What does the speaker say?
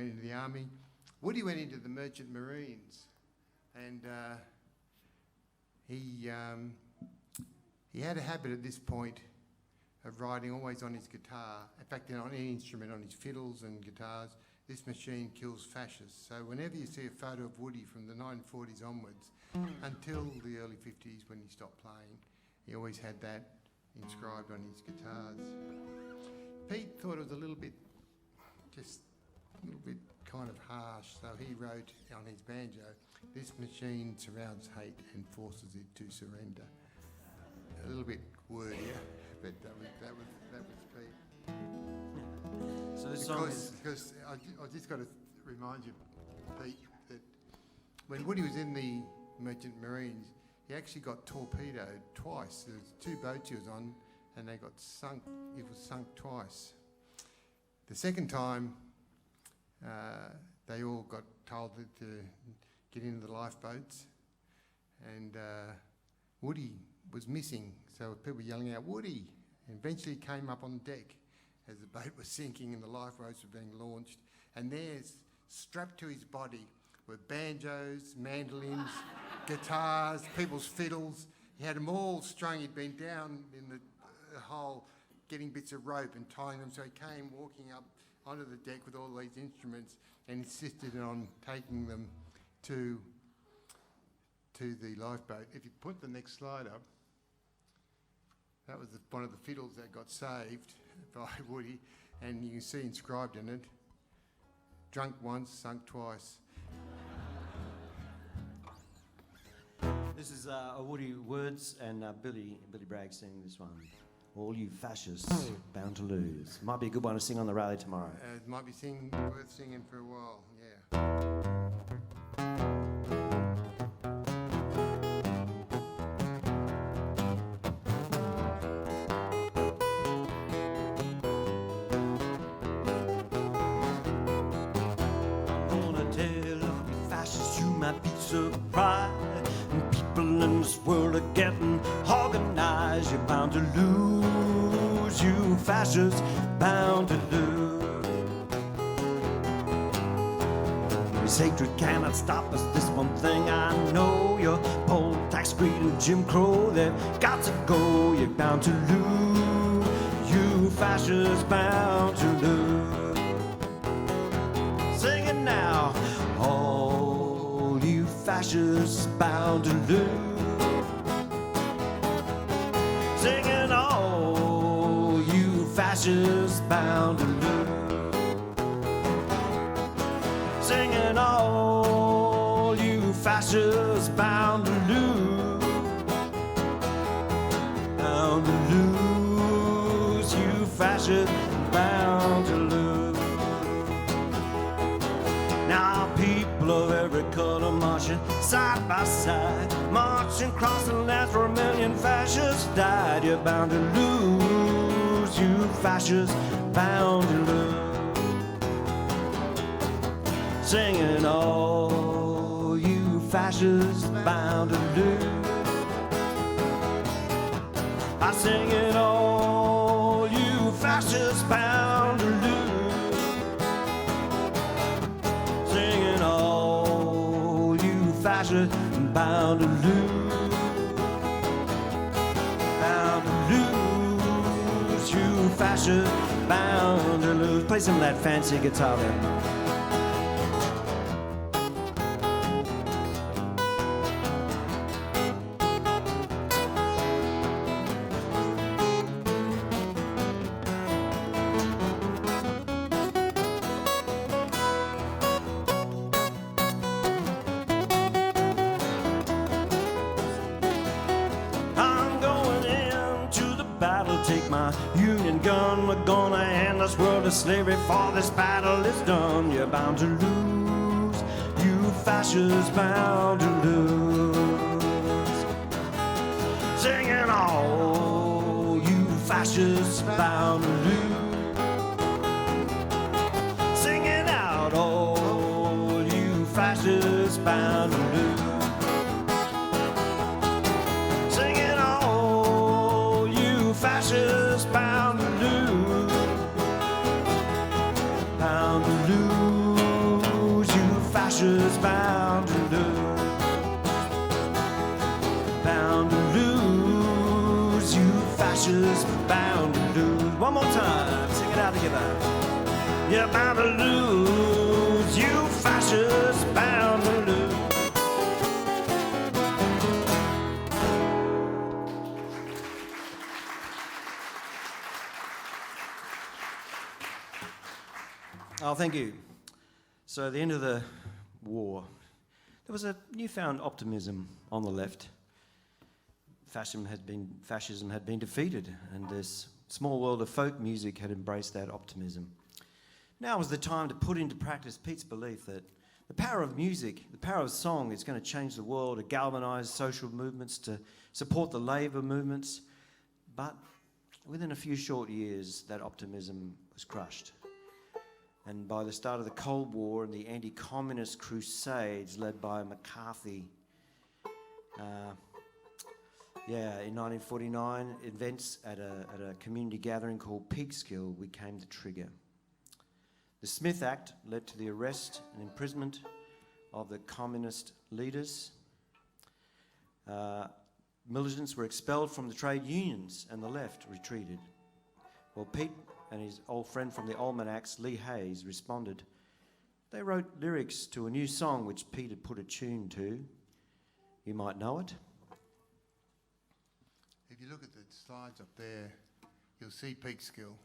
into the army. Woody went into the Merchant Marines, and he had a habit at this point of riding always on his guitar. In fact, on any instrument, on his fiddles and guitars. This machine kills fascists. So whenever you see a photo of Woody from the 1940s onwards, until the early 50s when he stopped playing, he always had that inscribed on his guitars. Pete thought it was a little bit kind of harsh, so he wrote on his banjo, "This machine surrounds hate and forces it to surrender." A little bit wordier, but that was Pete. So this song is... Because I just got to remind you, Pete, that when Woody was in the Merchant Marines, he actually got torpedoed twice. There was 2 boats he was on, and they got sunk. It was sunk twice. The second time, they all got told to get into the lifeboats, and Woody was missing. So people were yelling out, "Woody!" And eventually he came up on deck as the boat was sinking and the lifeboats were being launched. And there, strapped to his body, were banjos, mandolins, guitars, people's fiddles. He had them all strung. He'd been down in the hole getting bits of rope and tying them. So he came walking up onto the deck with all these instruments and insisted on taking them to the lifeboat. If you put the next slide up, that was one of the fiddles that got saved by Woody, and you can see inscribed in it, "Drunk once, sunk twice." This is Woody words and Billy Bragg singing this one. All you fascists bound to lose. Might be a good one to sing on the rally tomorrow. It might be worth singing for a while, yeah. Surprised, and people in this world are getting organized. You're bound to lose, you fascists, bound to lose. This hatred cannot stop us, this one thing I know. Your poll tax, greed, and Jim Crow, they've got to go. You're bound to lose, you fascists, bound to lose. Sing it now. Fascists bound to lose. Singing all you fascists bound to lose. Singing all you fascists bound to lose. Bound to lose, you fascists bound to lose. Now people of every color marching side by side, marching across the land for 1,000,000 fascists died. You're bound to lose, you fascists bound to lose. Singing all you fascists bound to lose. I sing it all you fascists bound to lose. Singing all you fascists bound to lose. Bound to lose, you fascists bound to lose. Play some of that fancy guitar there. We're gonna end this world of slavery before this battle is done. You're bound to lose, you fascists bound to lose. Singing all you fascists bound to lose. Singing out all you fascists bound to lose. Singing all you fascists bound to lose. Bound to lose, fascists bound to lose. Bound to lose, you fascists bound to lose. One more time, sing it out together. You're bound to lose, you fascists bound to lose. Oh, thank you. So at the end of the war, there was a newfound optimism on the left. Fascism had been defeated, and this small world of folk music had embraced that optimism. Now was the time to put into practice Pete's belief that the power of music, the power of song is going to change the world, to galvanise social movements, to support the labour movements. But within a few short years, that optimism was crushed. And by the start of the Cold War and the anti-communist crusades led by McCarthy, in 1949, events at a community gathering called Peekskill became the trigger. The Smith Act led to the arrest and imprisonment of the communist leaders. Militants were expelled from the trade unions and the left retreated. Well, Pete and his old friend from the Almanacs, Lee Hayes, responded. They wrote lyrics to a new song which Pete had put a tune to. You might know it. If you look at the slides up there, you'll see Peekskill.